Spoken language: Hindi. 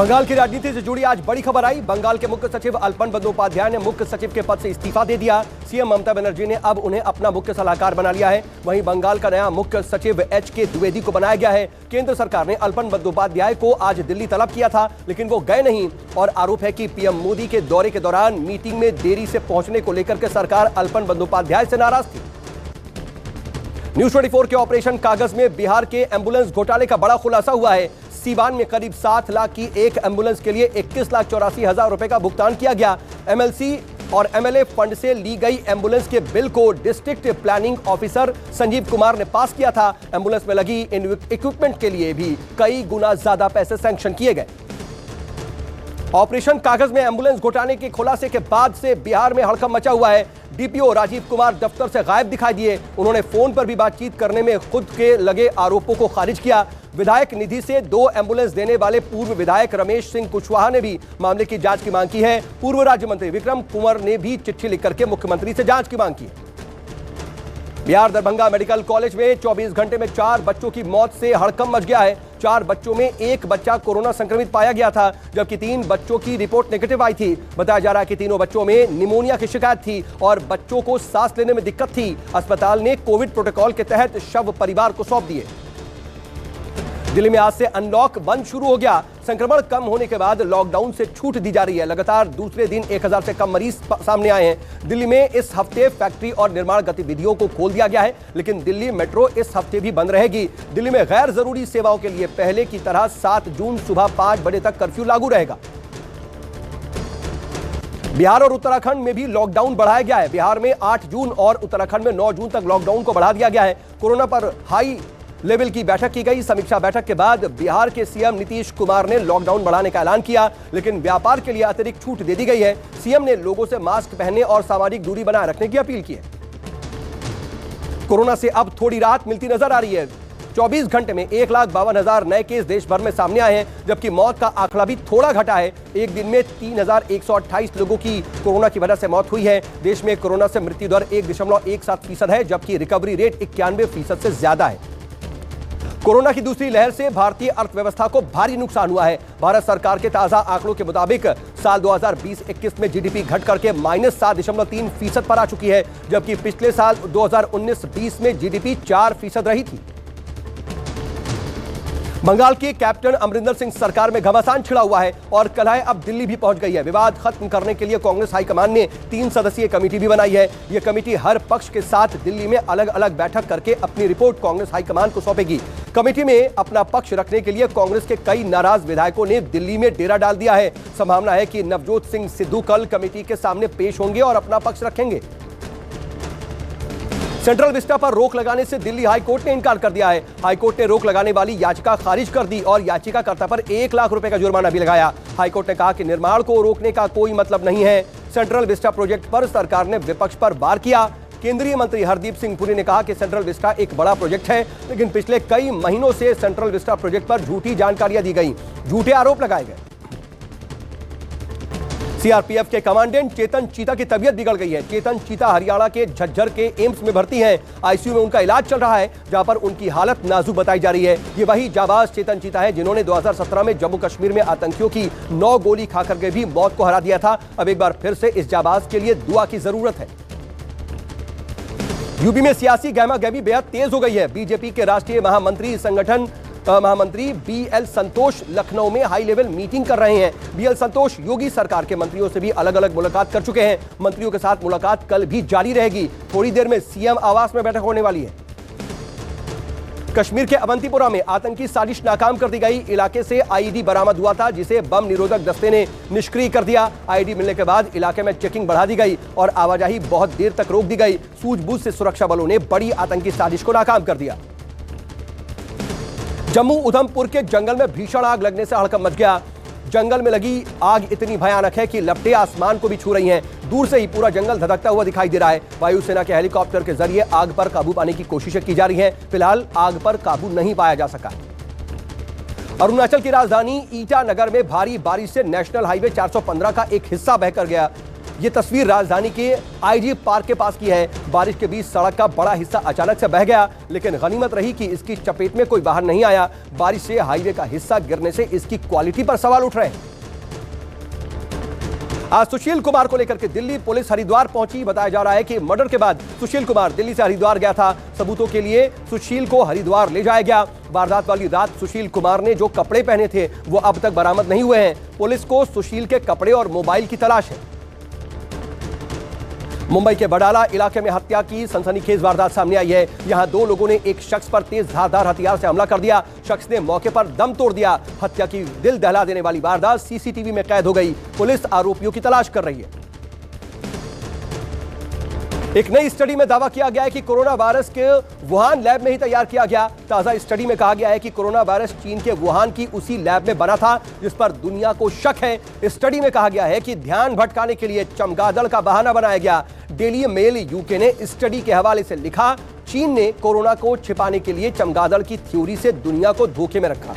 बंगाल की राजनीति से जुड़ी आज बड़ी खबर आई। बंगाल के मुख्य सचिव अल्पन बंदोपाध्याय ने मुख्य सचिव के पद से इस्तीफा दे दिया। सीएम ममता बनर्जी ने अब उन्हें अपना मुख्य सलाहकार बना लिया है। वहीं बंगाल का नया मुख्य सचिव एचके द्विवेदी को बनाया गया है। केंद्र सरकार ने अल्पन बंदोपाध्याय को आज दिल्ली तलब किया था, लेकिन वो गए नहीं और आरोप है कि पीएम मोदी के दौरे के दौरान मीटिंग में देरी से पहुंचने को लेकर के सरकार अल्पन बंदोपाध्याय से नाराज थी। न्यूज 24 के ऑपरेशन कागज में बिहार के एम्बुलेंस घोटाले का बड़ा खुलासा हुआ है। सीवान में करीब 7 लाख की एक एम्बुलेंस के लिए 21,84,000 रुपए का भुगतान किया गया। एमएलसी और एमएलए फंड से ली गई एम्बुलेंस के बिल को district planning officer Sanjeev Kumar ने पास किया था। एम्बुलेंस में लगी इक्विपमेंट के लिए भी कई गुना ज्यादा पैसे सैंक्शन किए गए। ऑपरेशन कागज में एम्बुलेंस घोटाले के खुलासे के बाद से बिहार में हड़कंप मचा हुआ है। डीपीओ राजीव कुमार दफ्तर से गायब दिखाई दिए। उन्होंने फोन पर भी बातचीत करने में खुद के लगे आरोपों को खारिज किया। विधायक निधि से 2 एम्बुलेंस देने वाले पूर्व विधायक रमेश सिंह कुशवाहा ने भी मामले की जांच की मांग की है। पूर्व राज्य मंत्री विक्रम कुंवर ने भी चिट्ठी लिखकर के मुख्यमंत्री से जांच की मांग की। बिहार दरभंगा मेडिकल कॉलेज में 24 घंटे में 4 बच्चों की मौत से हड़कंप मच गया है। 4 बच्चों में 1 बच्चा कोरोना संक्रमित पाया गया था, जबकि 3 बच्चों की रिपोर्ट नेगेटिव आई थी। बताया जा रहा है कि तीनों बच्चों में निमोनिया की शिकायत थी और बच्चों को सांस लेने में दिक्कत थी। अस्पताल ने कोविड प्रोटोकॉल के तहत शव परिवार को सौंप दिए। दिल्ली में आज से अनलॉक 1 शुरू हो गया। संक्रमण कम होने के बाद लॉकडाउन से छूट दी जा रही है। लगातार दूसरे दिन 1000 से कम मरीज सामने आए हैं। दिल्ली में इस हफ्ते फैक्ट्री और निर्माण गतिविधियों को खोल दिया गया है, लेकिन दिल्ली मेट्रो इस हफ्ते भी बंद रहेगी। दिल्ली में गैर जरूरी सेवाओं के लिए पहले की तरह 7 जून सुबह 5 बजे तक कर्फ्यू लागू रहेगा। बिहार और उत्तराखंड में भी लॉकडाउन बढ़ाया गया है। बिहार में 8 जून और उत्तराखंड में 9 जून तक लॉकडाउन को बढ़ा दिया गया है। कोरोना पर हाई लेवल की बैठक की गई। समीक्षा बैठक के बाद बिहार के सीएम नीतीश कुमार ने लॉकडाउन बढ़ाने का ऐलान किया, लेकिन व्यापार के लिए अतिरिक्त छूट दे दी गई है। सीएम ने लोगों से मास्क पहनने और सामाजिक दूरी बनाए रखने की अपील की है। कोरोना से अब थोड़ी राहत मिलती नजर आ रही है। 24 घंटे में 1,52,000 नए केस देश भर में सामने आए हैं, जबकि मौत का आंकड़ा भी थोड़ा घटा है। एक दिन में 3,128 लोगों की कोरोना की वजह से मौत हुई है। देश में कोरोना से मृत्यु दर 1.17% है, जबकि रिकवरी रेट 91% से ज्यादा है। कोरोना की दूसरी लहर से भारतीय अर्थव्यवस्था को भारी नुकसान हुआ है। भारत सरकार के ताजा आंकड़ों के मुताबिक साल 2020-21 में जीडीपी घट करके -7.3% पर आ चुकी है, जबकि पिछले साल 2019-20 में जीडीपी 4% रही थी। बंगाल के कैप्टन अमरिंदर सिंह सरकार में घमासान छिड़ा हुआ है और कलह अब दिल्ली भी पहुंच गई है। विवाद खत्म करने के लिए कांग्रेस हाईकमान ने 3 सदस्यीय कमेटी भी बनाई है। यह कमेटी हर पक्ष के साथ दिल्ली में अलग अलग बैठक करके अपनी रिपोर्ट कांग्रेस हाईकमान को सौंपेगी। कमेटी में अपना पक्ष रखने के लिए कांग्रेस के कई नाराज विधायकों ने दिल्ली में डेरा डाल दिया है। संभावना है कि नवजोत सिंह सिद्धू कल कमेटी के सामने पेश होंगे और अपना पक्ष रखेंगे। सेंट्रल विस्टा पर रोक लगाने से दिल्ली हाईकोर्ट ने इनकार कर दिया है। हाईकोर्ट ने रोक लगाने वाली याचिका खारिज कर दी और याचिकाकर्ता पर 1 लाख रुपए का जुर्माना भी लगाया। हाईकोर्ट ने कहा कि निर्माण को रोकने का कोई मतलब नहीं है। सेंट्रल विस्टा प्रोजेक्ट पर सरकार ने विपक्ष पर वार किया। केंद्रीय मंत्री हरदीप सिंह पुरी ने कहा कि सेंट्रल विस्टा एक बड़ा प्रोजेक्ट है, लेकिन पिछले कई महीनों से सेंट्रल विस्टा प्रोजेक्ट पर झूठी जानकारियां दी गई, झूठे आरोप लगाए गए। सीआरपीएफ के कमांडेंट चेतन चीता की तबीयत बिगड़ गई है। चेतन चीता हरियाणा के झज्जर के एम्स में भर्ती हैं। आईसीयू में उनका इलाज चल रहा है, जहां पर उनकी हालत नाजुक बताई जा रही है। ये वही जाबाज चेतन चीता है जिन्होंने 2017 में जम्मू कश्मीर में आतंकियों की 9 गोली खाकर के भी मौत को हरा दिया था। अब एक बार फिर से इस जाबाज के लिए दुआ की जरूरत है। यूपी में सियासी गहमागहमी बेहद तेज हो गई है। बीजेपी के राष्ट्रीय महामंत्री बीएल संतोष लखनऊ में हाई लेवल मीटिंग कर रहे हैं। बीएल संतोष योगी सरकार के मंत्रियों से भी अलग अलग मुलाकात कर चुके हैं। मंत्रियों के साथ मुलाकात कल भी जारी रहेगी। थोड़ी देर में सीएम आवास में बैठक होने वाली है। कश्मीर के अवंतीपुरा में आतंकी साजिश नाकाम कर दी गई। इलाके से आईईडी बरामद हुआ था, जिसे बम निरोधक दस्ते ने निष्क्रिय कर दिया। आईईडी मिलने के बाद इलाके में चेकिंग बढ़ा दी गई और आवाजाही बहुत देर तक रोक दी गई। सूझबूझ से सुरक्षा बलों ने बड़ी आतंकी साजिश को नाकाम कर दिया। जम्मू उधमपुर के जंगल में भीषण आग लगने से हड़कंप मच गया। जंगल में लगी आग इतनी भयानक है कि लपटें आसमान को भी छू रही हैं। दूर से ही पूरा जंगल धधकता हुआ दिखाई दे रहा है। वायुसेना के हेलीकॉप्टर के जरिए आग पर काबू पाने की कोशिशें की जा रही हैं। फिलहाल आग पर काबू नहीं पाया जा सका। अरुणाचल की राजधानी ईटानगर में भारी बारिश से नेशनल हाईवे 415 का एक हिस्सा बहकर गया। ये तस्वीर राजधानी के आईजी पार्क के पास की है। बारिश के बीच सड़क का बड़ा हिस्सा अचानक से बह गया, लेकिन गनीमत रही कि इसकी चपेट में कोई बाहर नहीं आया। बारिश से हाईवे का हिस्सा गिरने से इसकी क्वालिटी पर सवाल उठ रहे हैं। आज सुशील कुमार को लेकर के दिल्ली पुलिस हरिद्वार पहुंची। बताया जा रहा है कि मर्डर के बाद सुशील कुमार दिल्ली से हरिद्वार गया था। सबूतों के लिए सुशील को हरिद्वार ले जाया गया। वारदात वाली रात सुशील कुमार ने जो कपड़े पहने थे वो अब तक बरामद नहीं हुए हैं। पुलिस को सुशील के कपड़े और मोबाइल की तलाश है। मुंबई के बडाला इलाके में हत्या की सनसनीखेज वारदात सामने आई है। यहां दो लोगों ने एक शख्स पर तेज धारदार हथियार से हमला कर दिया। शख्स ने मौके पर दम तोड़ दिया। हत्या की दिल दहला देने वाली वारदात सीसीटीवी में कैद हो गई। पुलिस आरोपियों की तलाश कर रही है। एक नई स्टडी में दावा किया गया है कि कोरोना वायरस के वुहान लैब में ही तैयार किया गया। ताजा स्टडी में कहा गया है कि कोरोना वायरस चीन के वुहान की उसी लैब में बना था जिस पर दुनिया को शक है। स्टडी में कहा गया है कि ध्यान भटकाने के लिए चमगादड़ का बहाना बनाया गया। डेली मेल यूके ने स्टडी के हवाले से लिखा, चीन ने कोरोना को छिपाने के लिए चमगादड़ की थ्योरी से दुनिया को धोखे में रखा।